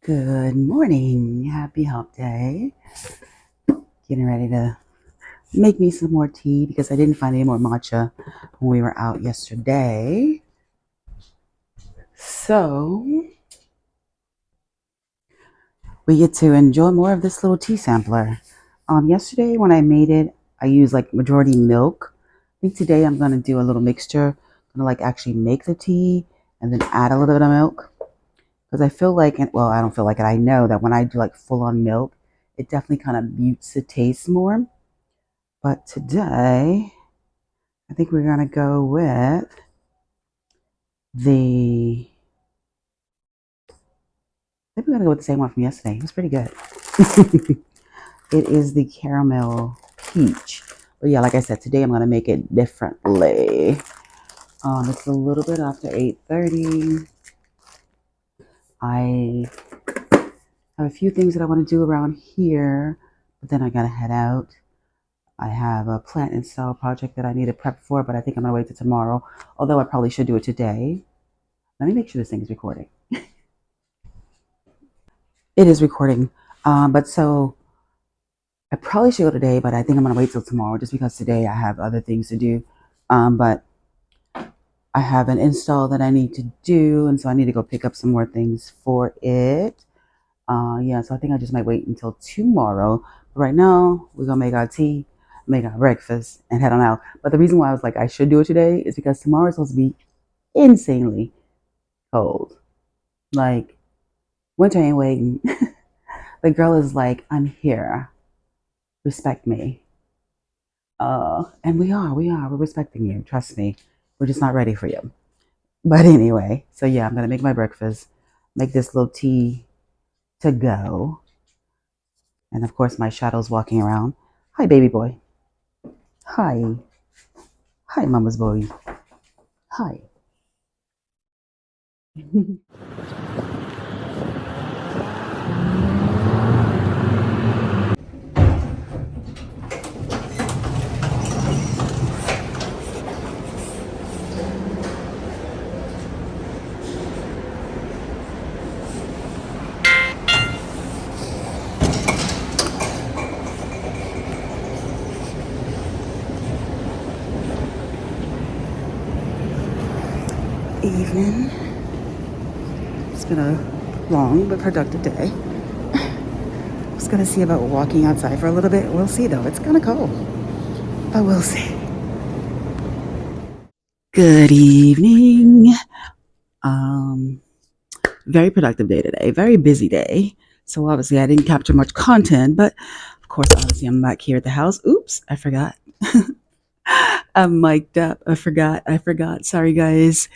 Good morning. Happy hump day. Getting ready to make me some more tea because I didn't find any more matcha when we were out yesterday. So we get to enjoy more of this little tea sampler. Yesterday when I made it, I used like majority milk. I think today I'm gonna do a little mixture. I'm gonna like actually make the tea and then add a little bit of milk. Because I feel like, well, I don't feel like it. I know that when I do like full on milk, it definitely kind of mutes the taste more. But today, I think we're going to go with the, I think we're going to go with the same one from yesterday. It was pretty good. It is the caramel peach. But yeah, like I said, today I'm going to make it differently. It's a little bit after 8:30. I have a few things that I want to do around here, but then I got to head out. I have a plant install project that I need to prep for, but I think I'm going to wait till tomorrow, although I probably should do it today. Let me make sure this thing is recording. It is recording. But so I probably should go today, but I think I'm going to wait till tomorrow just because today I have other things to do. But I have an install that I need to do, and so I need to go pick up some more things for it. Yeah, so I think I just might wait until tomorrow. But right now, we're going to make our tea, make our breakfast, and head on out. But the reason why I was like, I should do it today is because tomorrow is supposed to be insanely cold. Like, winter ain't waiting. The girl is like, I'm here. Respect me. And we're respecting you. Trust me. We're just not ready for you. But anyway, so yeah, I'm gonna make my breakfast, make this little tea to go. And of course my shadow's walking around. Hi, baby boy. Hi. Hi, mama's boy. Hi. Evening. It's been a long but productive day. I was gonna see about walking outside for a little bit. We'll see though. It's kind of cold, but we'll see. Good evening. Um, Very productive day today. Very busy day. So obviously I didn't capture much content, but of course, obviously I'm back here at the house. Oops, I forgot. I'm mic'd up. I forgot. Sorry guys.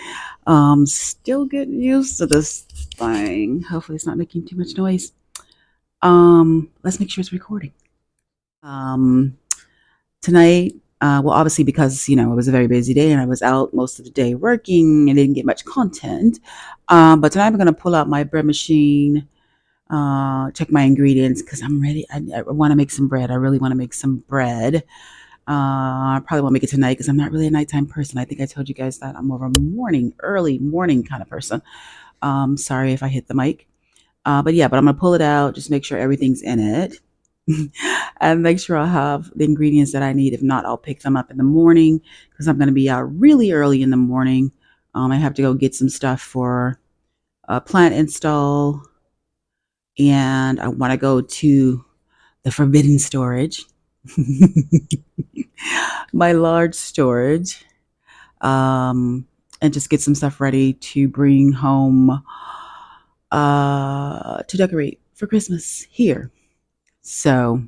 Still getting used to this thing. Hopefully it's not making too much noise. Let's make sure it's recording. Um, Tonight, well, obviously because it was a very busy day and I was out most of the day working and didn't get much content. But tonight I'm gonna pull out my bread machine, check my ingredients because I'm ready. I want to make some bread. I really want to make some bread. I probably won't make it tonight because I'm not really a nighttime person. I think I told you guys that I'm more of a early morning kind of person. Sorry if I hit the mic. But yeah, but I'm gonna pull it out, just make sure everything's in it. And make sure I have the ingredients that I need. If not, I'll pick them up in the morning because I'm going to be out really early in the morning. I have to go get some stuff for a plant install, and I want to go to the forbidden storage, my large storage, and just get some stuff ready to bring home to decorate for Christmas here. So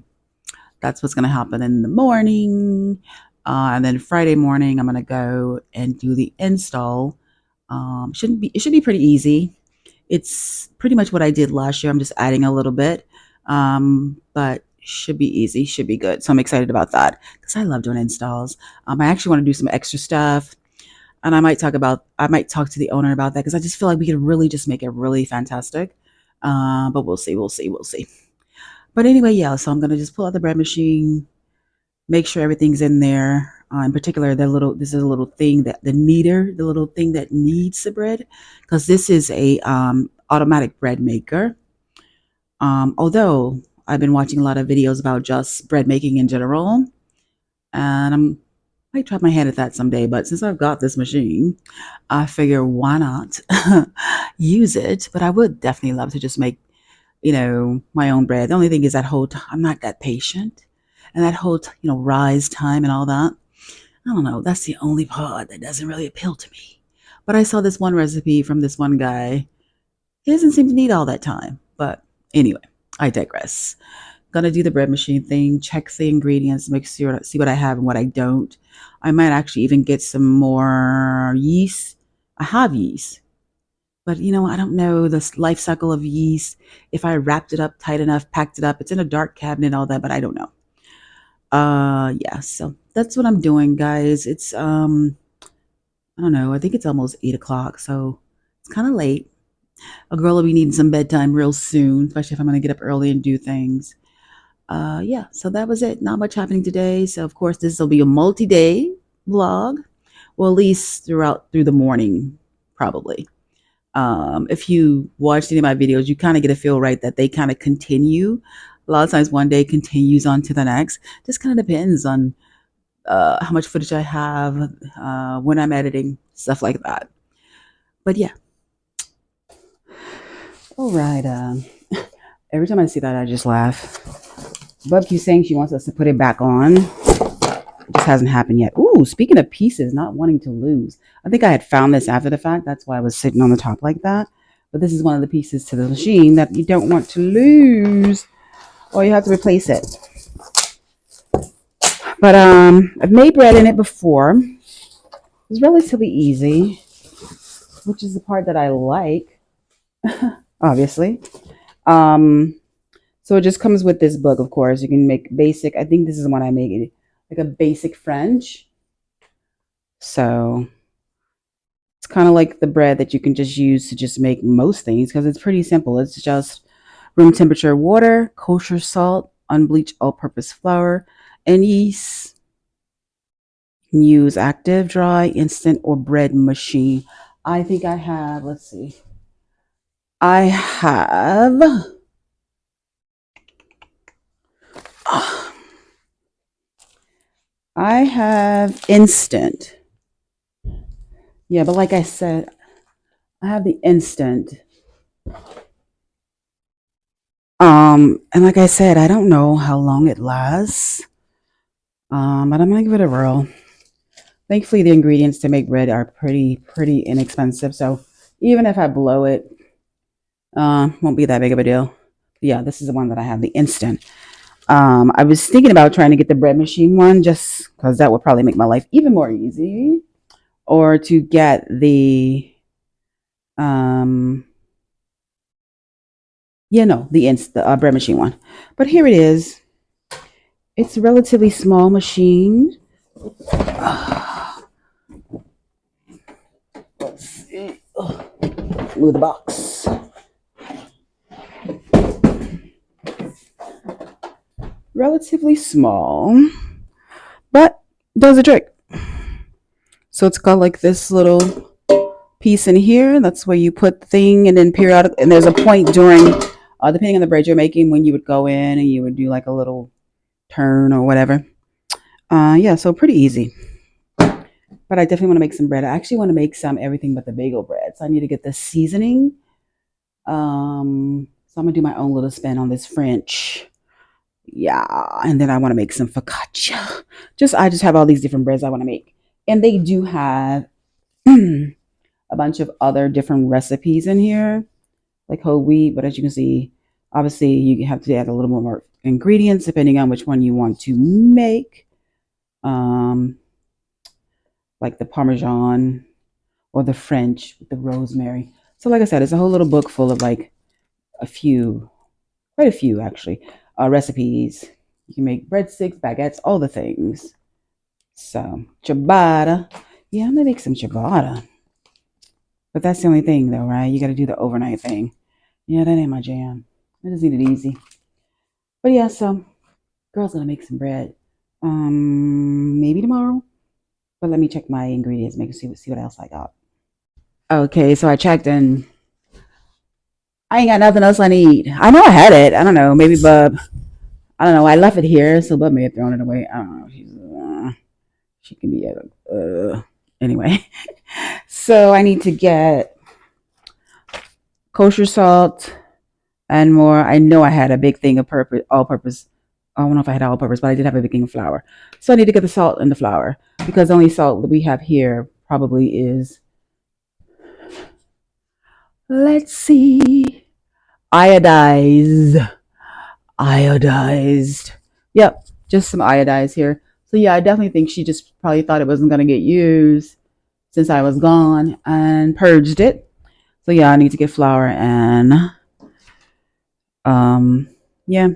that's what's going to happen in the morning. And then Friday morning, I'm going to go and do the install. It should be pretty easy. It's pretty much what I did last year. I'm just adding a little bit, but should be easy, should be good. So I'm excited about that because I love doing installs. I actually want to do some extra stuff, and I might talk to the owner about that because I just feel like we could really just make it really fantastic. But we'll see. But anyway, yeah. So I'm gonna just pull out the bread machine, make sure everything's in there. In particular, this is a little thing that the little thing that kneads the bread, because this is a automatic bread maker. Although I've been watching a lot of videos about just bread making in general, and might try my hand at that someday. But since I've got this machine, I figure why not use it. But I would definitely love to just make, my own bread. The only thing is that whole I'm not that patient, and that whole rise time and all that. I don't know. That's the only part that doesn't really appeal to me. But I saw this one recipe from this one guy. He doesn't seem to need all that time. But anyway, I digress. Gonna do the bread machine thing, check the ingredients, make sure see what I have and what I don't. I might actually even get some more yeast. I have yeast, but I don't know the life cycle of yeast. If I wrapped it up tight enough, packed it up, it's in a dark cabinet, and all that, but I don't know. Yeah, so that's what I'm doing, guys. It's I don't know. I think it's almost 8 o'clock, so it's kind of late. A girl will be needing some bedtime real soon, especially if I'm gonna get up early and do things. Yeah, so that was it. Not much happening today. So of course this will be a multi-day vlog. Well, at least through the morning, probably. If you watched any of my videos, you kind of get a feel, right, that they kind of continue. A lot of times one day continues on to the next. Just kind of depends on how much footage I have, when I'm editing, stuff like that. But yeah. All right. Every time I see that, I just laugh. Bub keeps saying she wants us to put it back on. It just hasn't happened yet. Ooh, speaking of pieces, not wanting to lose. I think I had found this after the fact. That's why I was sitting on the top like that. But this is one of the pieces to the machine that you don't want to lose, or you have to replace it. But I've made bread in it before. It's relatively easy, which is the part that I like, obviously. So it just comes with this book, of course. You can make basic. I think this is the one I made, like a basic French. So it's kind of like the bread that you can just use to just make most things because it's pretty simple. It's just room temperature water, kosher salt, unbleached all-purpose flour, and yeast. You can use active, dry, instant, or bread machine. I think I have, let's see. I have instant. Yeah, but like I said, I have the instant. And like I said, I don't know how long it lasts. But I'm gonna give it a whirl. Thankfully, the ingredients to make bread are pretty inexpensive. So even if I blow it, won't be that big of a deal. Yeah, this is the one that I have, the instant. I was thinking about trying to get the bread machine one just because that would probably make my life even more easy. Or to get the the bread machine one. But here it is. It's a relatively small machine. Let's see. Move the box. Relatively small, but does a trick. So it's got like this little piece in here. That's where you put the thing, and then periodic. And there's a point during, depending on the bread you're making, when you would go in and you would do like a little turn or whatever. Yeah, so pretty easy. But I definitely want to make some bread. I actually want to make some everything but the bagel bread. So I need to get the seasoning. So I'm gonna do my own little spin on this French. Yeah, and then I want to make some focaccia. I just have all these different breads I want to make. And they do have a bunch of other different recipes in here, like whole wheat. But as you can see, obviously you have to add a little more ingredients depending on which one you want to make. Like the Parmesan or the French with the rosemary. So like I said, it's a whole little book full of like quite a few actually, recipes. You can make breadsticks, baguettes, all the things. So ciabatta. Yeah, I'm gonna make some ciabatta. But that's the only thing though, right? You gotta do the overnight thing. Yeah, that ain't my jam. I just need it easy. But yeah, so girl's gonna make some bread. Maybe tomorrow. But let me check my ingredients, see what else I got. Okay, so I checked and I ain't got nothing else I need. I know I had it. I don't know. Maybe Bub. I don't know. I left it here, so Bub may have thrown it away. I don't know. She can be anyway. So I need to get kosher salt and more. I know I had a big thing of all-purpose. I don't know if I had all-purpose, but I did have a big thing of flour. So I need to get the salt and the flour because the only salt that we have here probably is, let's see, iodized. Iodized. Yep, just some iodized here. So yeah, I definitely think she just probably thought it wasn't going to get used since I was gone and purged it. So yeah, I need to get flour and yeah,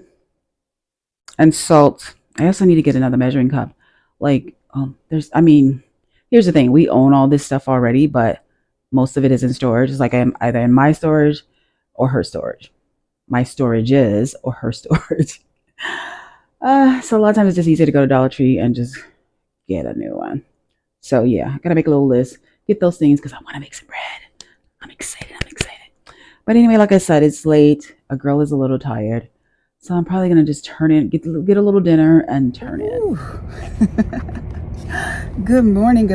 and salt. I also need to get another measuring cup. Like here's the thing. We own all this stuff already, but most of it is in storage. It's like I'm either in my storage or her storage. My storage is or her storage. So a lot of times it's just easier to go to Dollar Tree and just get a new one. So yeah, I gotta make a little list, get those things because I want to make some bread. I'm excited. But anyway, like I said, it's late. A girl is a little tired. So I'm probably gonna just turn in, get a little dinner and turn in. Good morning.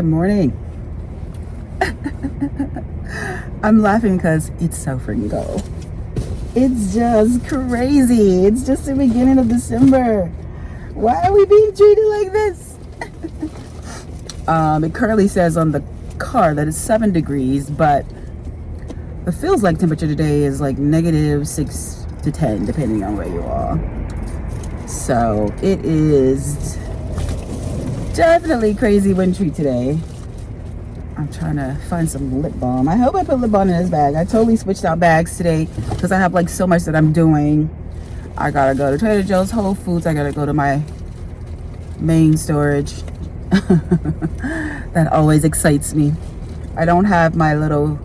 I'm laughing because it's so freaking cold. It's just crazy. It's just the beginning of December. Why are we being treated like this? It currently says on the car that it's 7 degrees, but the feels like temperature today is like -6 to 10, depending on where you are. So it is definitely crazy wintry today. I'm trying to find some lip balm. I hope I put lip balm in this bag. I totally switched out bags today because I have like so much that I'm doing. I gotta go to Trader Joe's, Whole Foods. I gotta go to my main storage. That always excites me. I don't have my little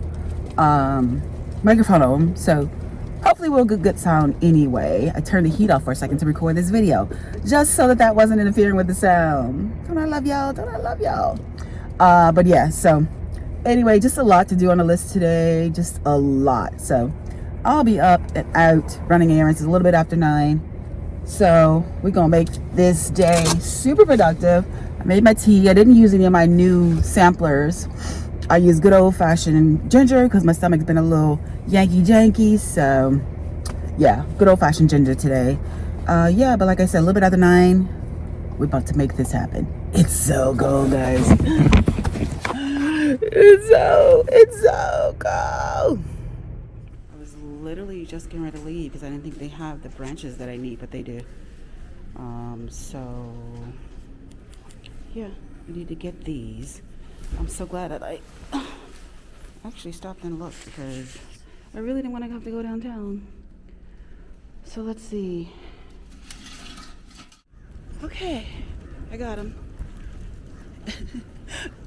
microphone on, so hopefully we'll get good sound anyway. I turned the heat off for a second to record this video just so that wasn't interfering with the sound. Don't I love y'all? But yeah, so anyway, just a lot to do on the list today, just a lot. So I'll be up and out running errands. It's a little bit after 9, so we're gonna make this day super productive. I made my tea. I didn't use any of my new samplers. I use good old-fashioned ginger because my stomach's been a little janky. So yeah, good old-fashioned ginger today. Yeah, but like I said, a little bit after 9, we're about to make this happen. It's so cold, guys. It's so cold. I was literally just getting ready to leave because I didn't think they have the branches that I need, but they do. So yeah, I need to get these. I'm so glad that I actually stopped and looked because I really didn't want to have to go downtown. So let's see. Okay, I got them.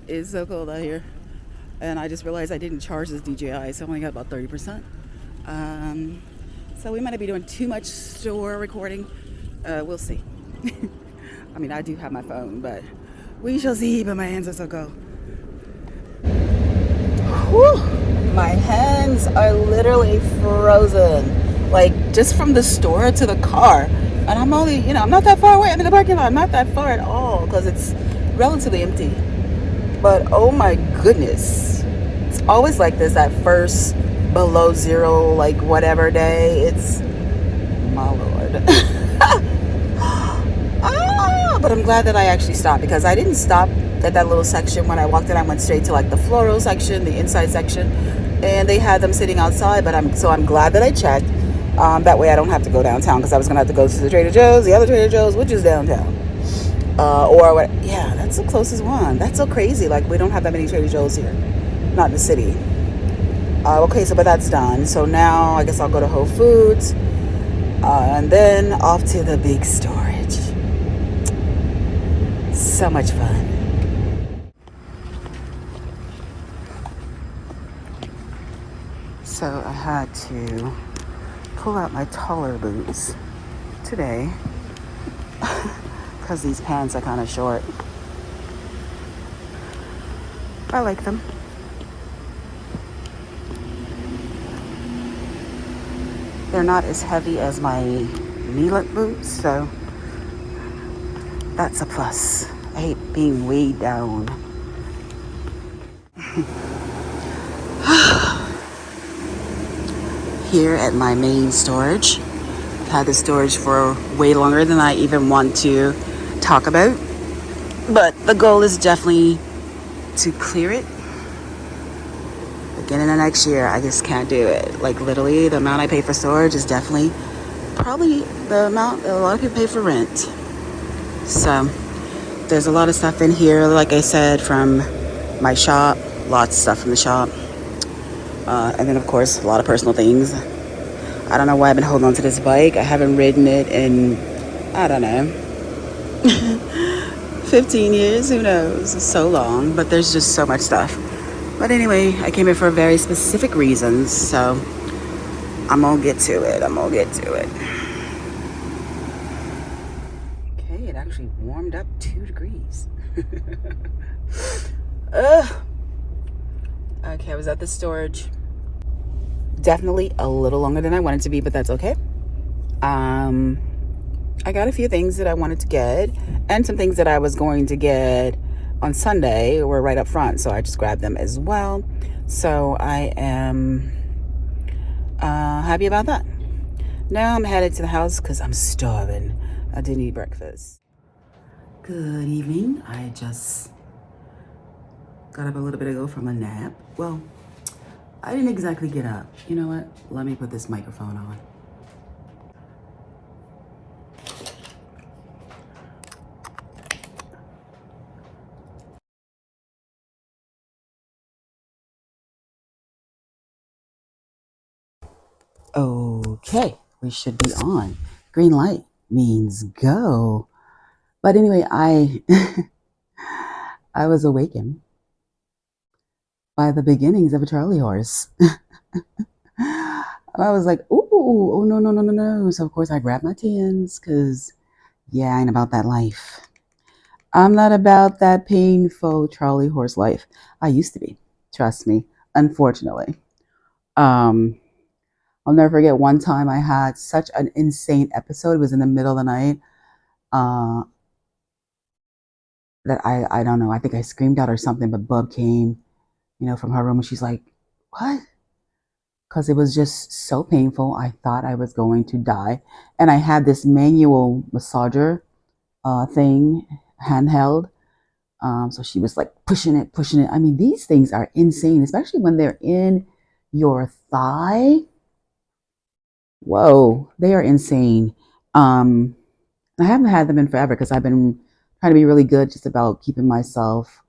It's so cold out here. And I just realized I didn't charge this DJI, so I only got about 30%. So we might be doing too much store recording. We'll see. I mean, I do have my phone, but we shall see. But my hands are so cold. Whew. My hands are literally frozen. Like, just from the store to the car. And I'm only, I'm not that far away. I'm in the parking lot. I'm not that far at all because it's relatively empty. But oh my goodness. It's always like this at first below zero, like whatever day. It's, my Lord. But I'm glad that I actually stopped because I didn't stop at that little section when I walked in. I went straight to like the floral section, the inside section, and they had them sitting outside. But I'm glad that I checked. That way I don't have to go downtown because I was gonna have to go to the Trader Joe's, the other Trader Joe's, which is downtown. Or what? Yeah, that's the closest one. That's so crazy. Like we don't have that many Trader Joe's here, not in the city. Okay, so but that's done. So now I guess I'll go to Whole Foods, and then off to the big storage. So much fun. So I had to pull out my taller boots today because these pants are kind of short. I like them. They're not as heavy as my knee-length boots, so that's a plus. I hate being weighed down. Here at my main storage. I've had this storage for way longer than I even want to talk about. But the goal is definitely to clear it. Again in the next year, I just can't do it. Like literally, the amount I pay for storage is definitely probably the amount that a lot of people pay for rent. So there's a lot of stuff in here, like I said, from my shop. Lots of stuff from the shop. And then of course, a lot of personal things. I don't know why I've been holding on to this bike. I haven't ridden it in, I don't know, 15 years, who knows? It's so long, but there's just so much stuff. But anyway, I came here for very specific reasons, so I'm gonna get to it. Okay, it actually warmed up 2 degrees. Okay, I was at the storage. Definitely a little longer than I wanted to be, but that's okay. I got a few things that I wanted to get, and some things that I was going to get on Sunday were right up front, so I just grabbed them as well. So I am happy about that. Now I'm headed to the house because I'm starving. I didn't eat breakfast. Good evening. I just got up a little bit ago from a nap. Well, I didn't exactly get up. You know what? Let me put this microphone on. Okay, we should be on. Green light means go. But anyway, I I was awakened by the beginnings of a Charlie horse. I was like, ooh, oh no, no, no, no, no. So of course I grabbed my tins because yeah, I ain't about that life. I'm not about that painful Charlie horse life. I used to be, trust me, unfortunately. Um, I'll never forget one time I had such an insane episode. It was in the middle of the night. Uh, that I don't know. I think I screamed out or something, but Bub came, from her room and she's like, "What?" Because it was just so painful. I thought I was going to die, and I had this manual massager thing handheld. So she was like pushing it, pushing it. I mean, these things are insane, especially when they're in your thigh. Whoa, they are insane. Um, I haven't had them in forever because I've been trying to be really good just about keeping myself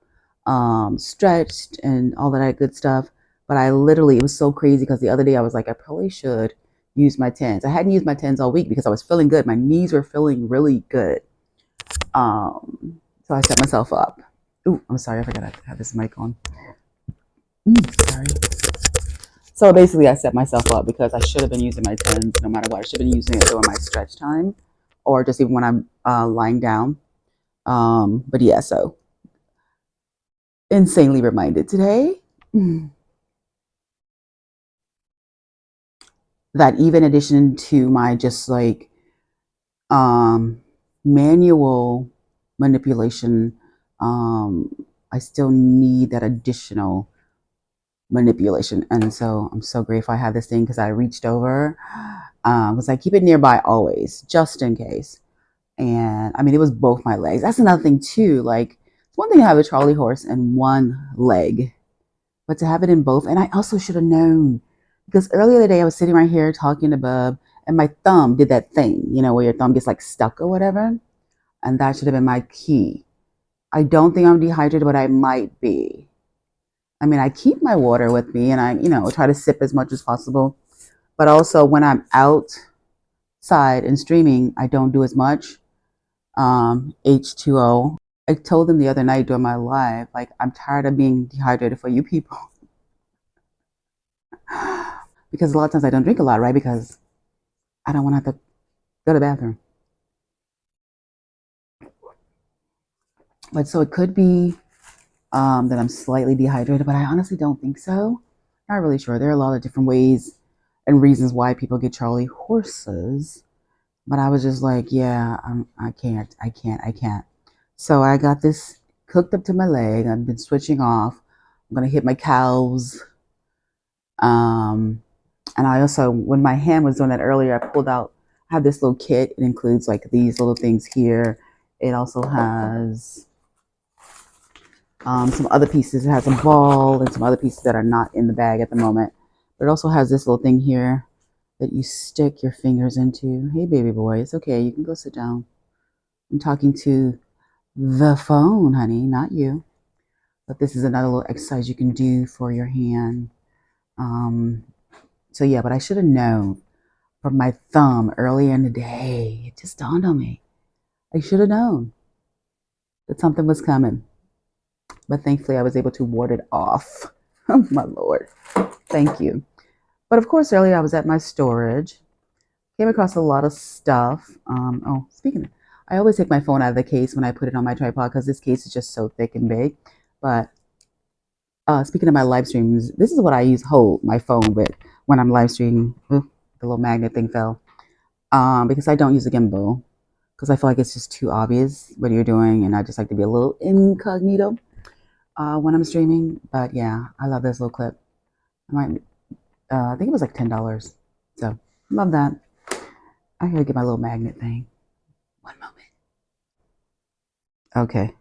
stretched and all of that good stuff. But I literally, it was so crazy because the other day I was like, I probably should use my tens. I hadn't used my tens all week because I was feeling good. My knees were feeling really good. So I set myself up. Ooh, I'm sorry, I forgot to have this mic on. Sorry. So basically, I set myself up because I should have been using my tens no matter what. I should have been using it during my stretch time or just even when I'm lying down. But yeah, so insanely reminded today that even in addition to my just like um, manual manipulation, I still need that additional manipulation. And so I'm so grateful I have this thing because I reached over because I keep it nearby always, just in case. And I mean, it was both my legs. That's another thing too. Like, it's one thing to have a Charlie horse in one leg, but to have it in both. And I also should have known because earlier today I was sitting right here talking to Bub, and my thumb did that thing, where your thumb gets like stuck or whatever. And that should have been my key. I don't think I'm dehydrated, but I might be. I mean, I keep my water with me and I, try to sip as much as possible. But also when I'm outside and streaming, I don't do as much. H2O. I told them the other night during my live, like, I'm tired of being dehydrated for you people. Because a lot of times I don't drink a lot, right? Because I don't want to have to go to the bathroom. But so it could be that I'm slightly dehydrated, but I honestly don't think so. Not really sure. There are a lot of different ways and reasons why people get Charlie horses. But I was just like, yeah, I can't. So I got this hooked up to my leg. I've been switching off. I'm gonna hit my cows. Um, and I also, when my hand was doing that earlier, I pulled out. I have this little kit. It includes like these little things here. It also has some other pieces. It has a ball and some other pieces that are not in the bag at the moment. But it also has this little thing here that you stick your fingers into. Hey, baby boy, it's okay. You can go sit down. I'm talking to the phone, honey, not you. But this is another little exercise you can do for your hand. Um, so yeah, but I should have known from my thumb earlier in the day. It just dawned on me. I should have known that something was coming. But thankfully, I was able to ward it off. Oh, my Lord. Thank you. But of course, earlier I was at my storage. Came across a lot of stuff. Oh, speaking of, I always take my phone out of the case when I put it on my tripod because this case is just so thick and big. But speaking of my live streams, this is what I hold my phone with when I'm live streaming. Ooh, the little magnet thing fell. Because I don't use a gimbal because I feel like it's just too obvious what you're doing, and I just like to be a little incognito when I'm streaming. But yeah, I love this little clip. I think it was like $10. So love that. I gotta get my little magnet thing. One moment. Okay.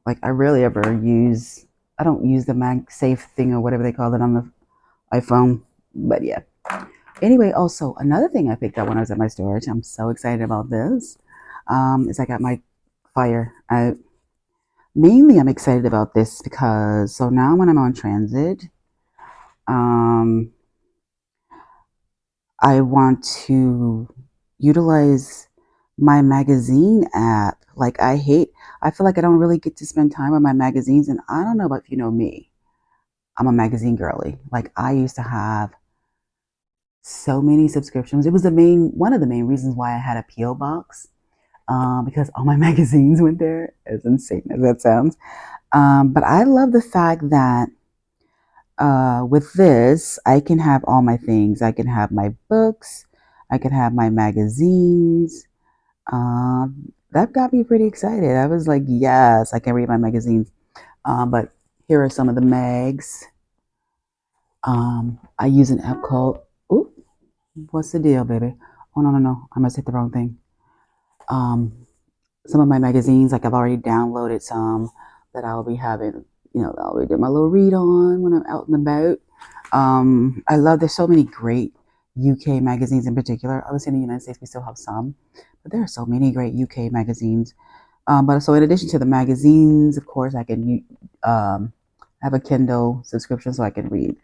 Like I rarely ever use. I don't use the MagSafe thing or whatever they call it on the iPhone. But yeah. Anyway, also another thing I picked up when I was at my storage. I'm so excited about this. Is I got my fire. Mainly I'm excited about this because so now when I'm on transit, um, I want to utilize my magazine app. Like I feel like I don't really get to spend time on my magazines, and I don't know about if you know me. I'm a magazine girly. Like I used to have so many subscriptions. It was one of the main reasons why I had a PO box, because all my magazines went there. As insane as that sounds, but I love the fact that with this, I can have all my things. I can have my books. I can have my magazines. That got me pretty excited. I was like, yes, I can read my magazines. But here are some of the mags. I use an app called, ooh, what's the deal, baby? Oh, no, no, no. I must hit the wrong thing. Some of my magazines, like I've already downloaded some that I'll be having, I'll be doing my little read on when I'm out and about. I love, there's so many great UK magazines in particular. Obviously in the United States, we still have some, but there are so many great UK magazines. But so in addition to the magazines, of course, I can have a Kindle subscription so I can read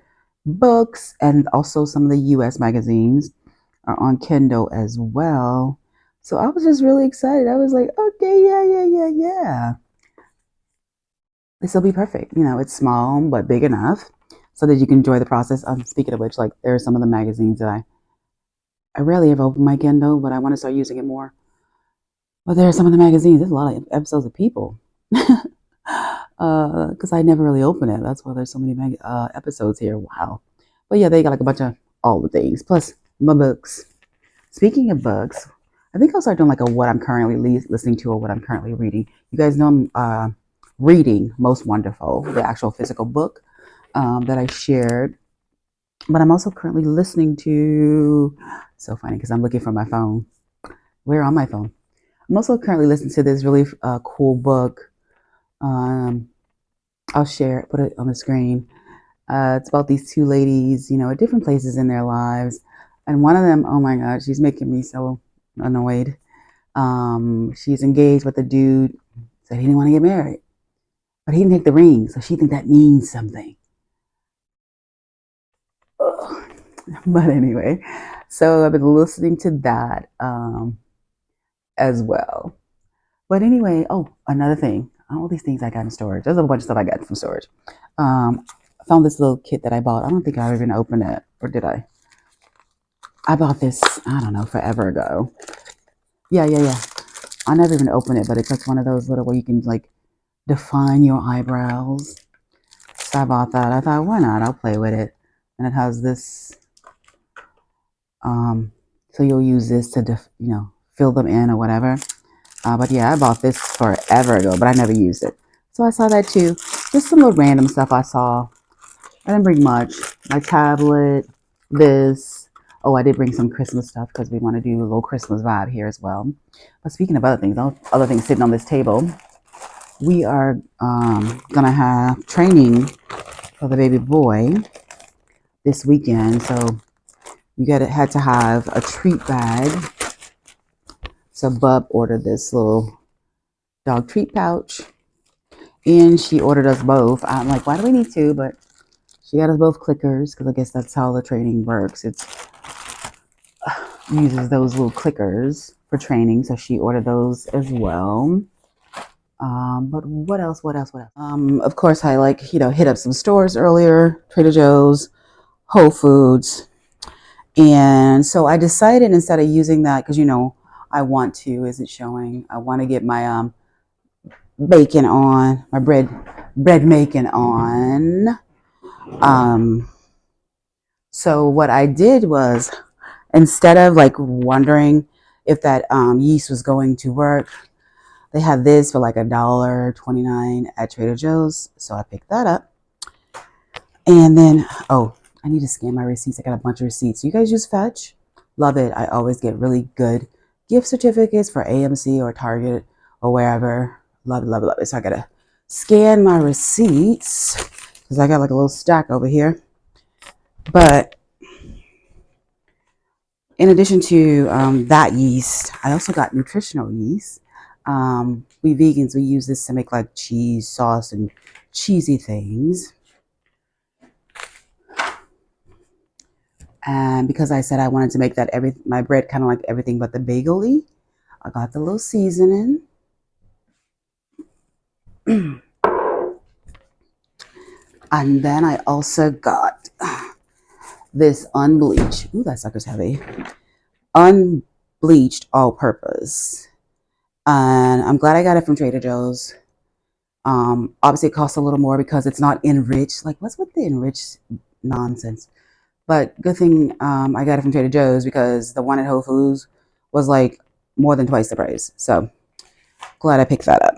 books, and also some of the US magazines are on Kindle as well. So I was just really excited. I was like, okay, yeah. This will be perfect. It's small but big enough so that you can enjoy the process. Speaking of which, like there are some of the magazines that I rarely ever open my Kindle, but I want to start using it more. But there are some of the magazines. There's a lot of episodes of People, because I never really open it. That's why there's so many episodes here. Wow. But yeah, they got like a bunch of all the things. Plus my books. Speaking of books, I think I'll start doing like a what I'm currently listening to or what I'm currently reading. You guys know I'm reading Most Wonderful, the actual physical book that I shared. But I'm also currently listening to, so funny because I'm looking for my phone. Where on my phone? I'm also currently listening to this really cool book. I'll share it, put it on the screen. It's about these two ladies, at different places in their lives. And one of them, oh my God, she's making me so annoyed. She's engaged with a dude, said he didn't want to get married, but he didn't take the ring, so she think that means something. Ugh. But anyway, so I've been listening to that as well. But anyway, oh, another thing, all these things I got in storage. There's a bunch of stuff I got from storage. I found this little kit that I bought. I don't think I even opened it, or did I? I bought this, I don't know, forever ago. Yeah. I never even opened it, but it's like one of those little where you can like define your eyebrows. So I bought that. I thought, why not? I'll play with it. And it has this So you'll use this to, fill them in or whatever. But yeah, I bought this forever ago, but I never used it. So I saw that too. Just some little random stuff I saw. I didn't bring much. My tablet, this. Oh, I did bring some Christmas stuff because we want to do a little Christmas vibe here as well. But speaking of other things sitting on this table, we are gonna have training for the baby boy this weekend. So had to have a treat bag. So Bub ordered this little dog treat pouch, and she ordered us both. I'm like, why do we need two? But she got us both clickers because I guess that's how the training works. It uses those little clickers for training, so she ordered those as well. But what else? Of course, I hit up some stores earlier, Trader Joe's, Whole Foods, and so I decided instead of using that, because I want to, isn't showing. I want to get my bacon on, my bread making on. So what I did was, instead of like wondering if that yeast was going to work, they had this for like $1.29 at Trader Joe's. So I picked that up. And then, oh, I need to scan my receipts. I got a bunch of receipts. You guys use Fetch? Love it. I always get really good gift certificates for AMC or Target or wherever. Love it, love it, love it. So I got to scan my receipts because I got like a little stack over here. But in addition to that yeast, I also got nutritional yeast. We vegans, we use this to make like cheese sauce and cheesy things. And because I said I wanted to make that my bread kind of like everything but the bagel-y, I got the little seasoning. And then I also got this unbleached. Ooh, that sucker's heavy. Unbleached all-purpose. And I'm glad I got it from Trader Joe's. Obviously it costs a little more because it's not enriched. Like, what's with the enriched nonsense? But good thing I got it from Trader Joe's because the one at Whole Foods was like more than twice the price. So glad I picked that up.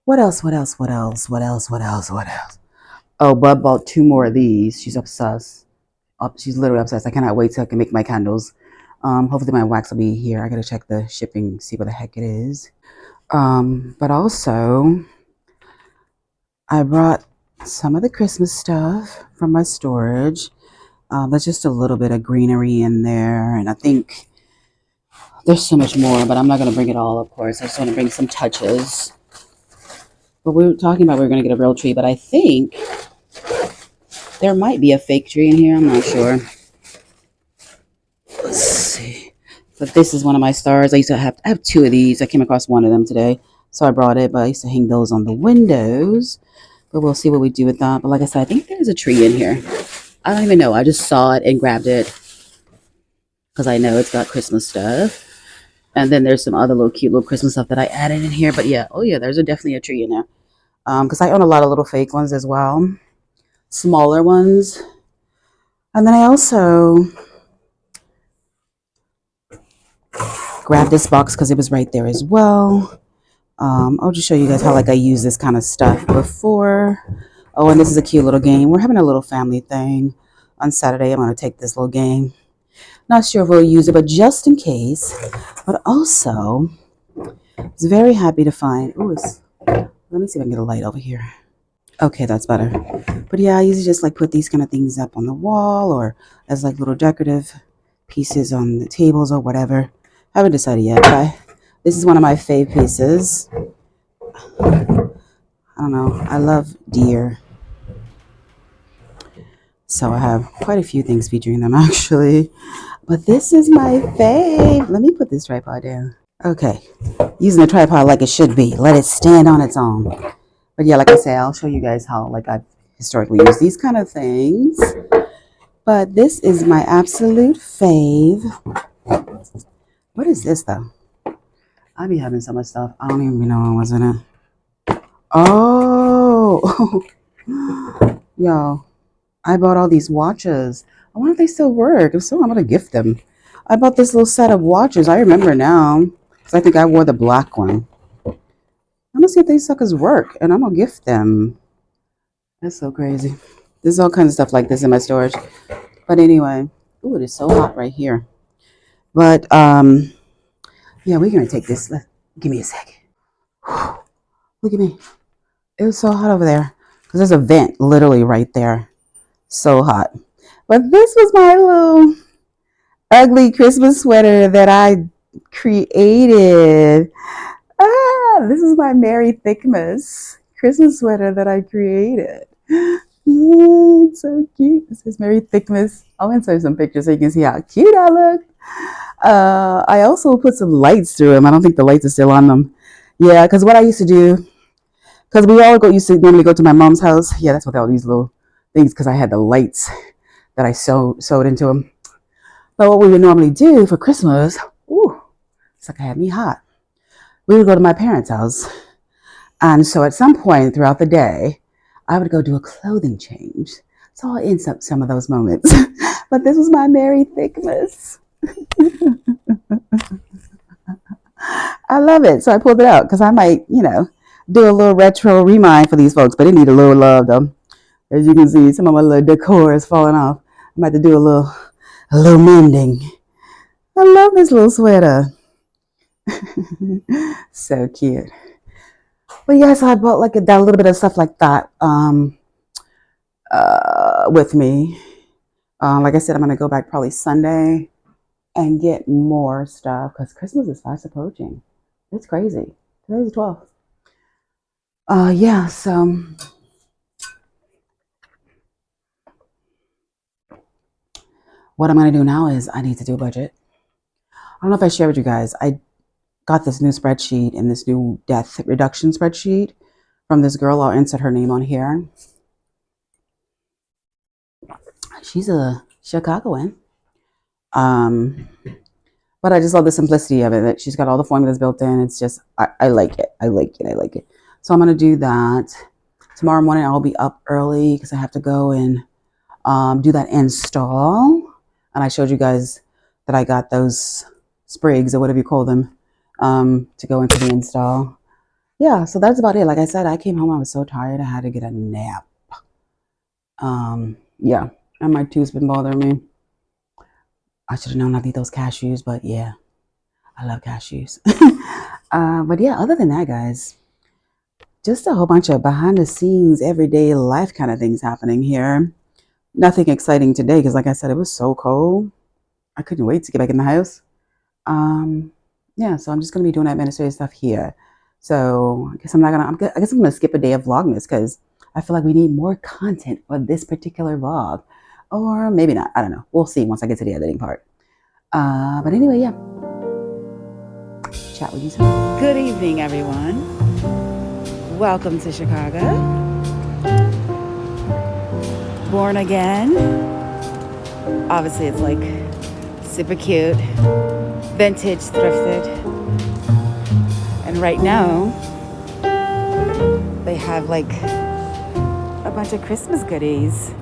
What else? Oh, Bub bought 2 more of these. She's obsessed. She's literally obsessed. I cannot wait till I can make my candles. Hopefully my wax will be here. I gotta check the shipping, see what the heck it is. But also I brought some of the Christmas stuff from my storage. There's just a little bit of greenery in there, and I think there's so much more, but I'm not going to bring it all, of course. I just want to bring some touches. But we were talking about we were going to get a real tree, but I think there might be a fake tree in here. I'm not sure. Let's see. But this is one of my stars. I have 2 of these. I came across one of them today, so I brought it, but I used to hang those on the windows. But we'll see what we do with that. But like I said, I think there's a tree in here. I don't even know. I just saw it and grabbed it because I know it's got Christmas stuff. And then there's some other cute little Christmas stuff that I added in here. But yeah, oh yeah, there's definitely a tree in there. Because I own a lot of little fake ones as well. Smaller ones. And then I also grabbed this box because it was right there as well. I'll just show you guys how I use this kind of stuff before. Oh, and this is a cute little game. We're having a little family thing on Saturday. I'm going to take this little game. Not sure if we'll use it, but just in case. But also, I was very happy to find. Ooh, let me see if I can get a light over here. Okay, that's better. But yeah, I usually just put these kind of things up on the wall or as little decorative pieces on the tables or whatever. I haven't decided yet, but this is one of my fave pieces. I don't know. I love deer. So I have quite a few things featuring them actually. But this is my fave. Let me put this tripod down. Okay. Using the tripod like it should be. Let it stand on its own. But yeah, like I say, I'll show you guys how I've historically used these kind of things. But this is my absolute fave. What is this though? I be having so much stuff. I don't even know what's in it. Oh. Y'all. I bought all these watches. I wonder if they still work. If so, I'm gonna gift them. I bought this little set of watches. I remember now, because I think I wore the black one. I'm gonna see if these suckers work, and I'm gonna gift them. That's so crazy. There's all kinds of stuff like this in my storage. But anyway, ooh, it is so hot right here. But yeah, we're gonna take this. Give me a sec. Look at me. It was so hot over there because there's a vent literally right there. So hot. But this was my little ugly Christmas sweater that I created. This is my Merry Thickmas Christmas sweater that I created. It's so cute. It says Merry Thickmas. I'll insert some pictures so you can see how cute I look. I also put some lights through them. I don't think the lights are still on them. Yeah, because what I used to do, because we all used to normally go to my mom's house. Yeah, that's what all these little things, because I had the lights that I sewed into them. But what we would normally do for Christmas, ooh, it's like I had me hot. We would go to my parents' house. And so at some point throughout the day, I would go do a clothing change. So I'll insert some of those moments. But this was my Merry Thickmas. I love it. So I pulled it out because I might, do a little retro remind for these folks, but it need a little love though. As you can see, some of my little decor is falling off. I'm about to do a little mending. I love this little sweater. So cute. But yeah, so I bought like a little bit of stuff like that with me. Like I said, I'm gonna go back probably Sunday and get more stuff because Christmas is fast approaching. It's crazy. Today's the 12th. Yeah, so what I'm gonna do now is I need to do a budget. I don't know if I shared with you guys. I got this new spreadsheet and this new death reduction spreadsheet from this girl. I'll insert her name on here. She's a Chicagoan. But I just love the simplicity of it, that she's got all the formulas built in. It's just, I like it. I like it. So I'm going to do that. Tomorrow morning, I'll be up early because I have to go and do that install. And I showed you guys that I got those sprigs or whatever you call them to go into the install. Yeah, so that's about it. Like I said, I came home. I was so tired. I had to get a nap. Yeah, and my tooth's been bothering me. I should have known I'd eat those cashews, but yeah, I love cashews. But yeah, other than that, guys, just a whole bunch of behind the scenes, everyday life kind of things happening here. Nothing exciting today because, like I said, it was so cold. I couldn't wait to get back in the house. Yeah, so I'm just gonna be doing administrative stuff here. So I guess I'm not gonna. I guess I'm gonna skip a day of Vlogmas because I feel like we need more content for this particular vlog. Or maybe not. I don't know. We'll see once I get to the editing part. But anyway, yeah. Chat with you soon. Good evening, everyone. Welcome to Chicago. Born again. Obviously, it's like super cute. Vintage, thrifted. And right now, they have like a bunch of Christmas goodies.